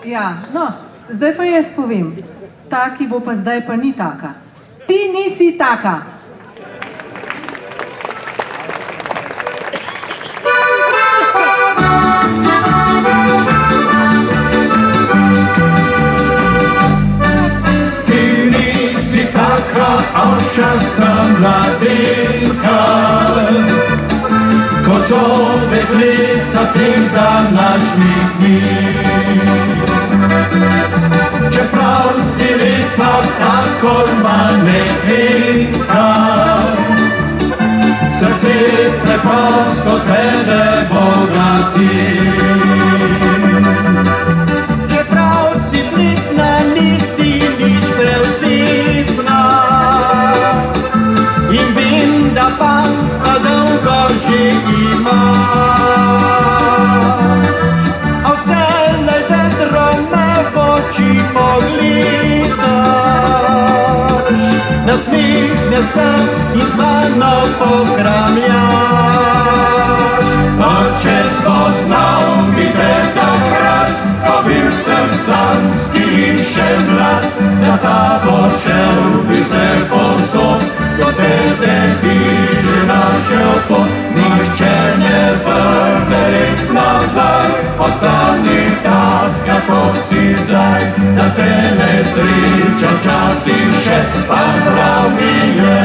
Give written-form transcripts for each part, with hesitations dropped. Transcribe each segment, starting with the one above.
Ja, no, zdaj pa jaz povem. Ta, ki bo pa zdaj, pa ni taka. Ti nisi taka. Ti nisi taka ošasta mladenka, kot so dekleta teh današnjih dni. Čeprav si lepa kakor manekenka, srce preprosto tebe bogati. Čeprav si plitna, nisi nič preucitna, in vem, da panka dolgo že imaš, a vselej vedro me v oči pogledaš, nasmehne se in z mano pokramljaš. Oče, spoznal bi te takrat, ko bil sem sanjski in še mlad, za tabo šel bi se povsod, do tebe bi že našel pot. Nihče ne vrne let nazaj, ostani taka, kot si zdaj, da te ne sreča včasih še, pa prav mi je.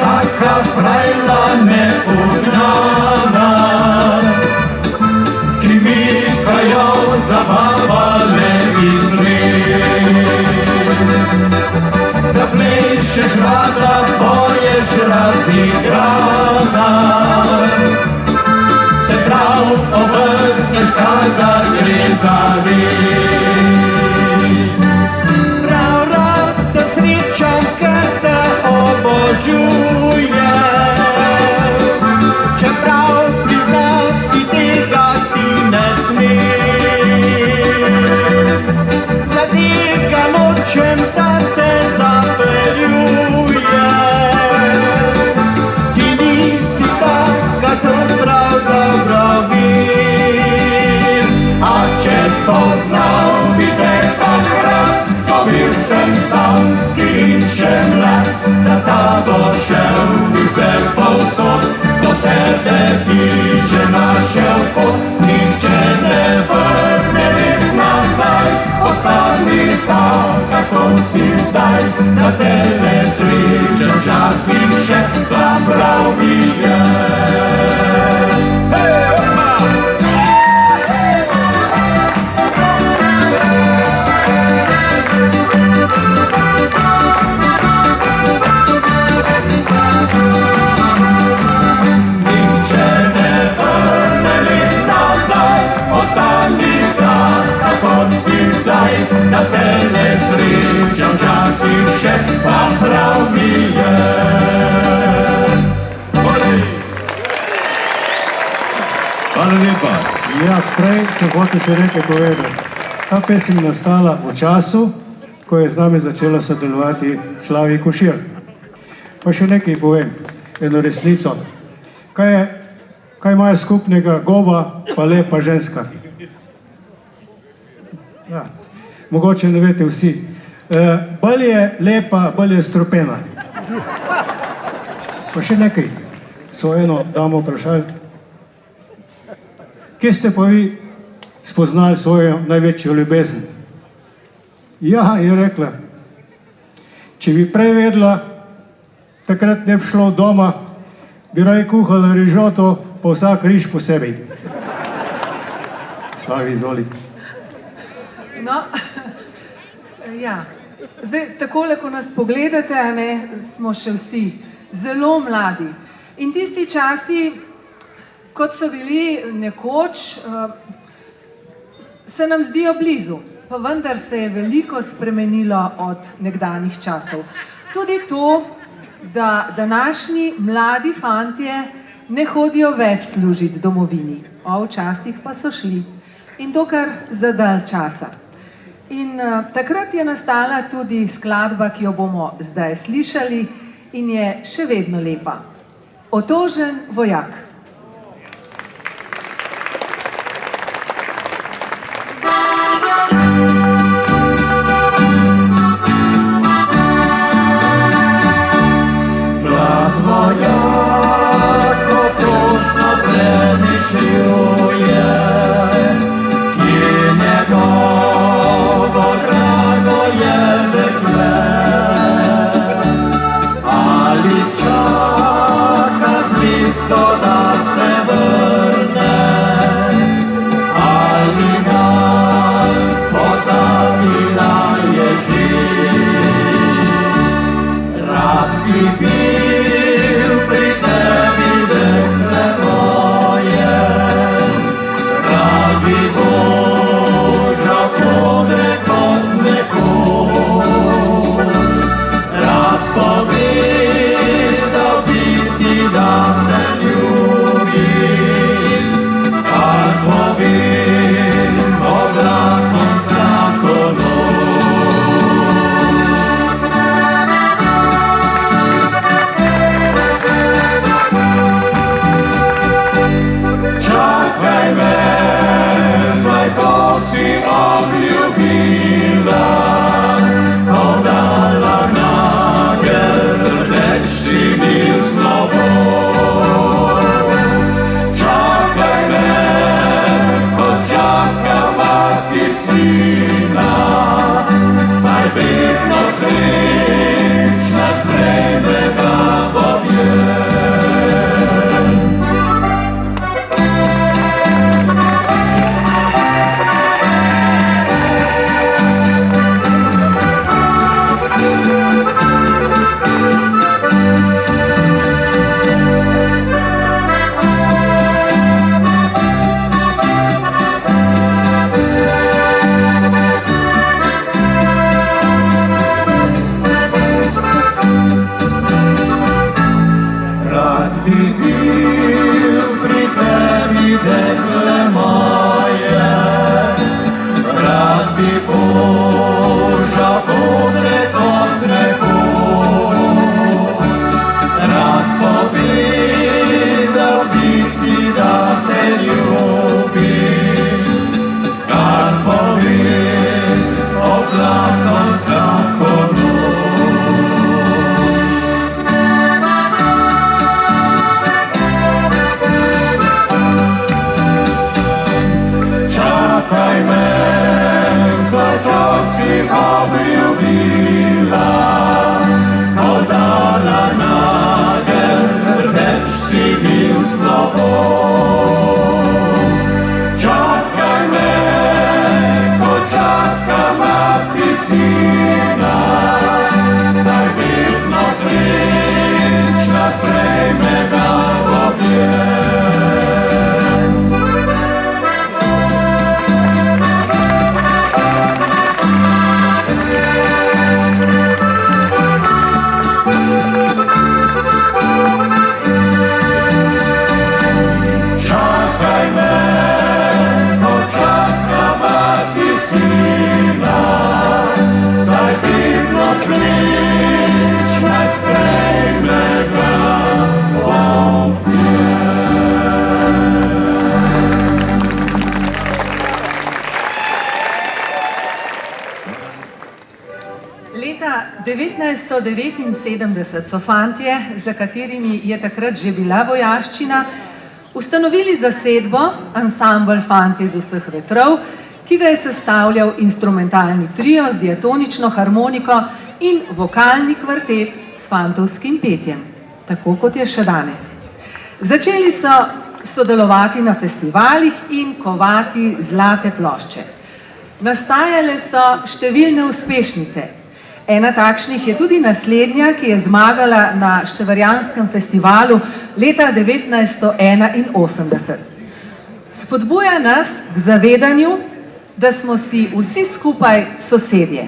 Taka frajla neugnana, ki mikajo zabavale in ples. Zaplešeš rada, poješ razigrana, se prav obrneš, kadar gre za res. Prav rad te srečam, ker te obožujem, čeprav priznati tega ti ne smem. Za tega nočem, da te zapeljujem, ti nisi taka, to prav dobro vem. A če spoznal bi te takrat, ko bil sem samski in še mlad, za tabo šel bi se povsod, do tebe bi že našel pot. Nihče ne vrne let nazaj, ostani taka, kot si zdaj, da te ne sreča včasih še, pa prav mi je. Da te ne srečam včasih še, pa prav mi je. Hvala lepa. Ja, prej sem hotel še nekaj povedati. Ta pesem je nastala v času, ko je z nami začela sodelovati Slavi Košir. Pa še nekaj povem, eno resnico. Kaj imajo skupnega goba pa lepa ženska? Ja. Mogoče ne veste vsi. Bolj je lepa, bolj je strupena. Pa še nekaj. So eno damo vprašali. Kje ste pa vi spoznali svojo največjo ljubezen? Ja, je rekla. Če bi prej vedela, takrat ne bi šlo od doma, bi raje kuhala rižoto, pa vsak riž posebej. Slavi, izvoli. No, ja, zdaj takole, ko nas pogledate, a ne, smo še vsi zelo mladi. In tisti časi, kot so bili nekoč, se nam zdijo blizu, pa vendar se je veliko spremenilo od nekdanjih časov. Tudi to, da današnji mladi fantje ne hodijo več služiti domovini, včasih pa so šli. In to kar za dalj časa. In takrat je nastala tudi skladba, ki jo bomo zdaj slišali in je še vedno lepa. Otožen vojak. Mlad vojak otožno premišljuje, kje njegovo drago je dekle. Ali čaka zvisto, da se vrne, ali nam pozabila je živ. Rad bi bil pri tebi, dekle moje, rad bi božal kodre kot nekoč. Rad povedal bi ti, da te ljubim, kar povem oblakom vsako noč. Čakaj me, saj to si obljubila, ko dala nagelj, rdeč si bil slovo. Čakaj me, ko čaka mati sina, saj vedno srečna sprejme ga v objem. Rad bi bil pri tebi, dekle moje, rad bi božal kodre kot nekoč. Rad povedal bi ti, da te ljubim, kar povem oblakom vsako noč. Čakaj me, saj to si obljubila, ko dala nagelj, rdeč si bil slovo. Čakaj me, ko čaka mati sina, saj vedno srečna sprejme ga v objem. Čakaj me, ko čaka mati sina, saj vedno srečna sprejme ga v Leta 1979 so fantje, za katerimi je takrat že bila vojaščina, ustanovili zasedbo Ansambel Fantje z vseh vetrov, ki ga je sestavljal instrumentalni trio z diatonično harmoniko in vokalni kvartet s fantovskim petjem, tako kot je še danes. Začeli so sodelovati na festivalih in kovati zlate plošče. Nastajale so številne uspešnice. Ena takšnih je tudi naslednja, ki je zmagala na Števarjanskem festivalu leta 1981. Spodbuja nas k zavedanju, da smo si vsi skupaj sosedje.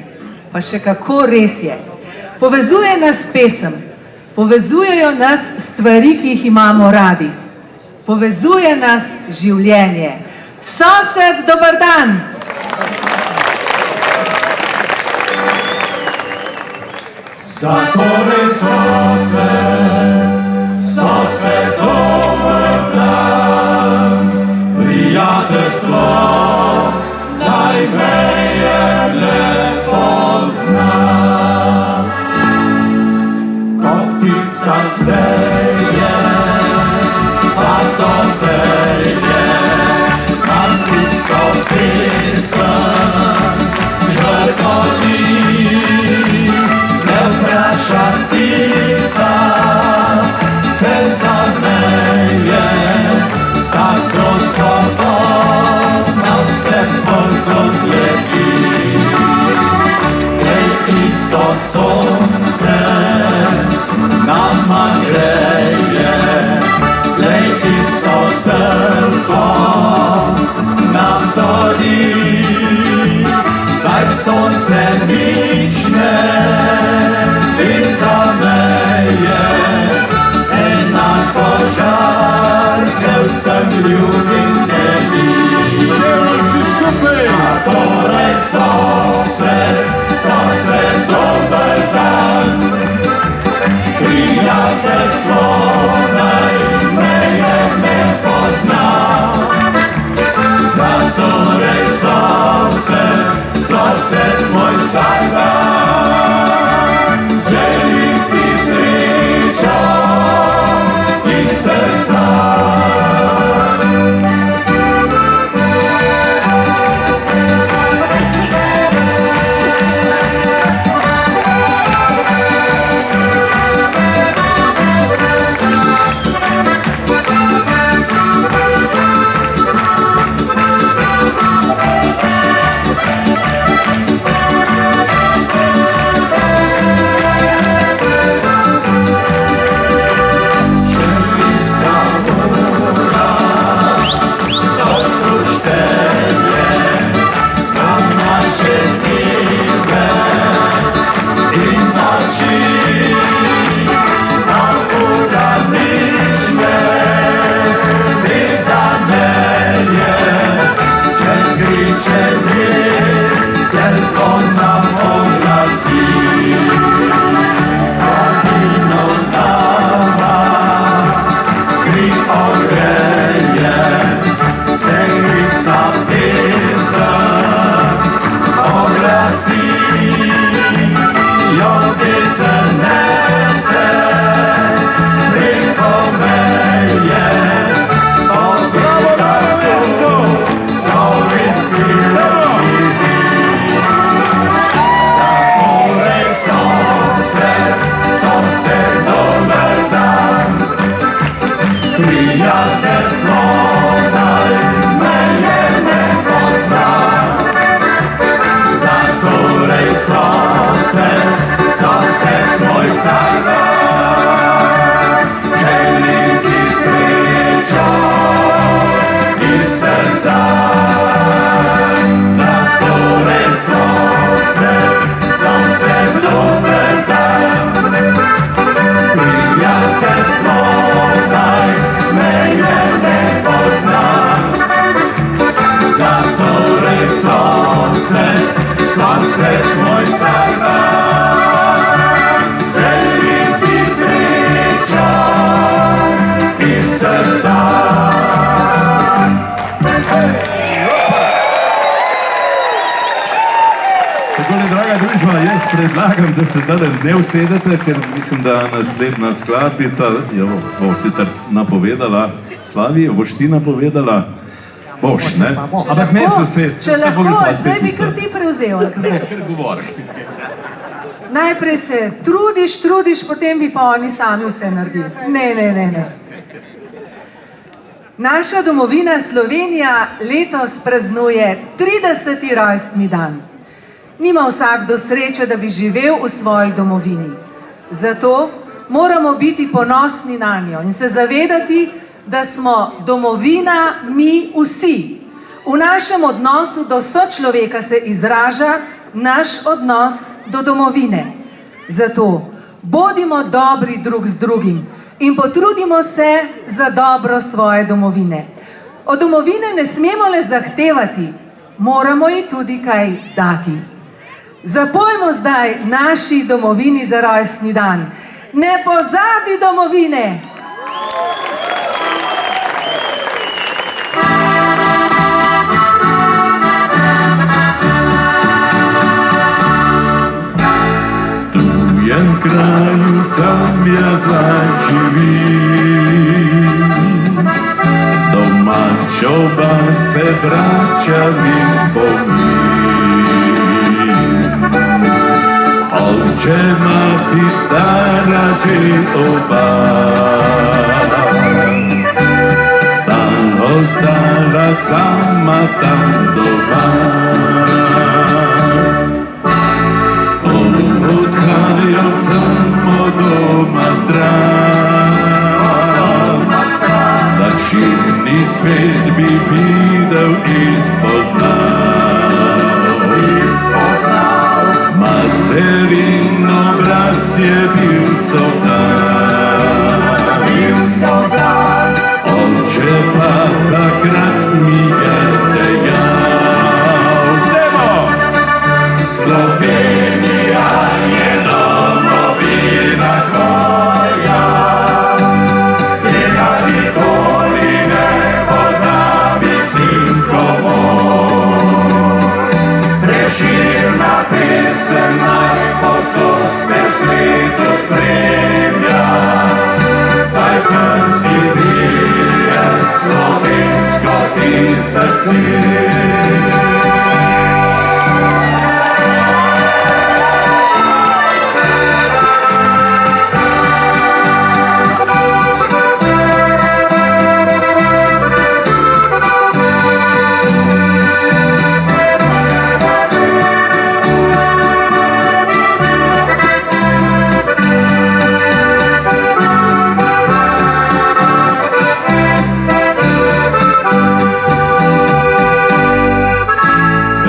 Pa še kako res je. Povezuje nas pesem, povezujejo nas stvari, ki jih imamo radi. Povezuje nas življenje. Sosed, dober dan! Zatorej sosed, dober dan, prijateljstvo najmeje lepo zna. Ko ptica sveje, pa to veje, nam tisto pesem žrgoli. Vpraša ptica, se zameje, tako svobodna vse povsod leti. Glej, isto sonce nama greje, glej, isto trpo nam zori. Saj sonce nične in zameje, enako žarke vsem ljudem deli. Zatorej sosed, dober dan, prijateljstvo najmeje ne pozna. Zatorej sosed moj vsak dan, želim ti srečo iz srca. Sosed moj vsak dan, želim ti srečo iz srca. Zatorej sosed dober dan, prijateljstvo najmeje ne pozna. Zatorej sosed moj vsak dan, želim ti srečo iz srca. Takole, draga družba, jaz predlagam, da se zdaj ne usedete, ker mislim, da naslednja skladbica, jo bo sicer napovedala, Slavi, jo boš ti napovedala? Boš, ne? Ampak ne se usesti. Če lahko, zdaj bi kar ti prevzel. Ker govori. Najprej se trudiš, potem bi pa oni sami vse naredili. Ne. Naša domovina Slovenija letos praznuje 30. rojstni dan. Nima vsakdo sreče, da bi živel v svoji domovini. Zato moramo biti ponosni nanjo in se zavedati, da smo domovina mi vsi. V našem odnosu do sočloveka se izraža naš odnos do domovine. Zato bodimo dobri drug z drugim in potrudimo se za dobro svoje domovine. Od domovine ne smemo le zahtevati, moramo ji tudi kaj dati. Zapojmo zdaj naši domovini za rojstni dan. Ne pozabi domovine! Tujem kraju sam ja zdaj živim, domačoba se vraća mi spomin. Oče, mati stara že oba, stan ostala sama tam doma. Odhajal sem od doma zdrav, da širni svet bi videl in spoznal. Materin obraz je bil solzan, oče pa takrat mi je dejal: Nemo! Slovenija je domovina tvoja, tega nikoli ne pozabi, sinko moj. Preširna pesem naj povsod v svetu spremlja, saj prsi bije slovensko ti srce.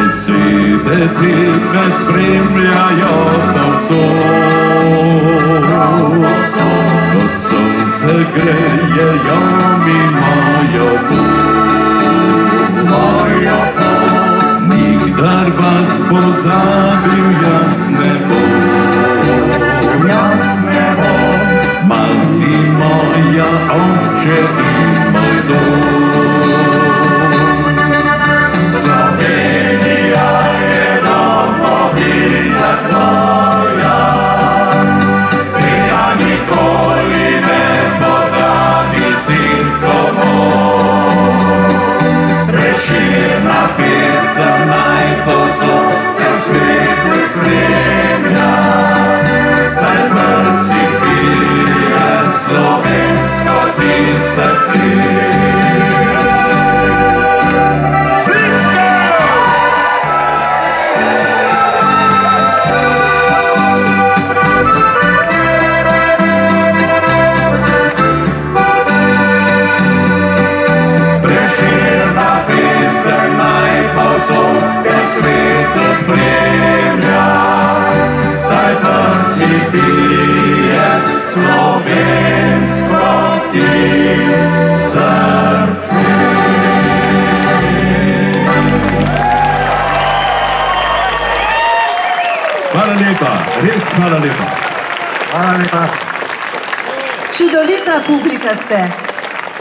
Besede ti me spremljajo povsod, kot sonce grejejo mi mojo pot. Nikdar vas pozabim jaz ne bom, mati moja, oče in moj dom. Slovenija je domovina tvoja, tega nikoli ne pozabi, sinko moj. Preširna pesem naj povsod v svetu spremlja, saj prsi bije slovensko ti srce. Svetu spremlja, saj prsi bije slovensko ti srce. Hvala lepa, res hvala lepa. Hvala lepa. Čudovita publika ste.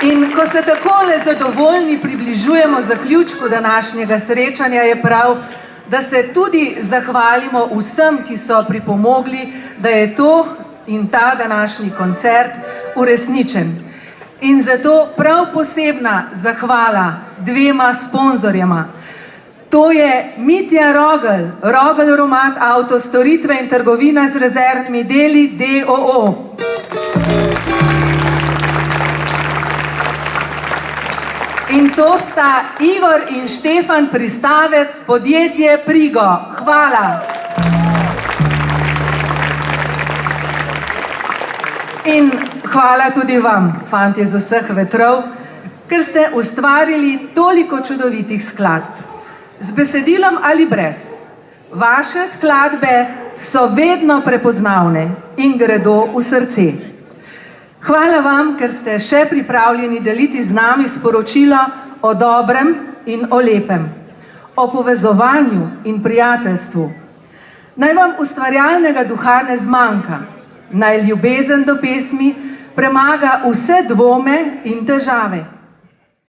In ko se takole zadovoljni približujemo zaključku današnjega srečanja, je prav, da se tudi zahvalimo vsem, ki so pripomogli, da je to in ta današnji koncert uresničen. In zato prav posebna zahvala dvema sponzorjema. To je Mitja Rogelj, Rogelj Romat Avto Storitve in trgovina z rezervnimi deli d.o.o. In to sta Igor in Štefan Pristavec, podjetje Prigo. Hvala. In hvala tudi vam, fantje z vseh vetrov, ker ste ustvarili toliko čudovitih skladb. Z besedilom ali brez. Vaše skladbe so vedno prepoznavne in gredo v srce. Hvala vam, ker ste še pripravljeni deliti z nami sporočilo o dobrem in o lepem, o povezovanju in prijateljstvu. Naj vam ustvarjalnega duha ne zmanjka, naj ljubezen do pesmi premaga vse dvome in težave.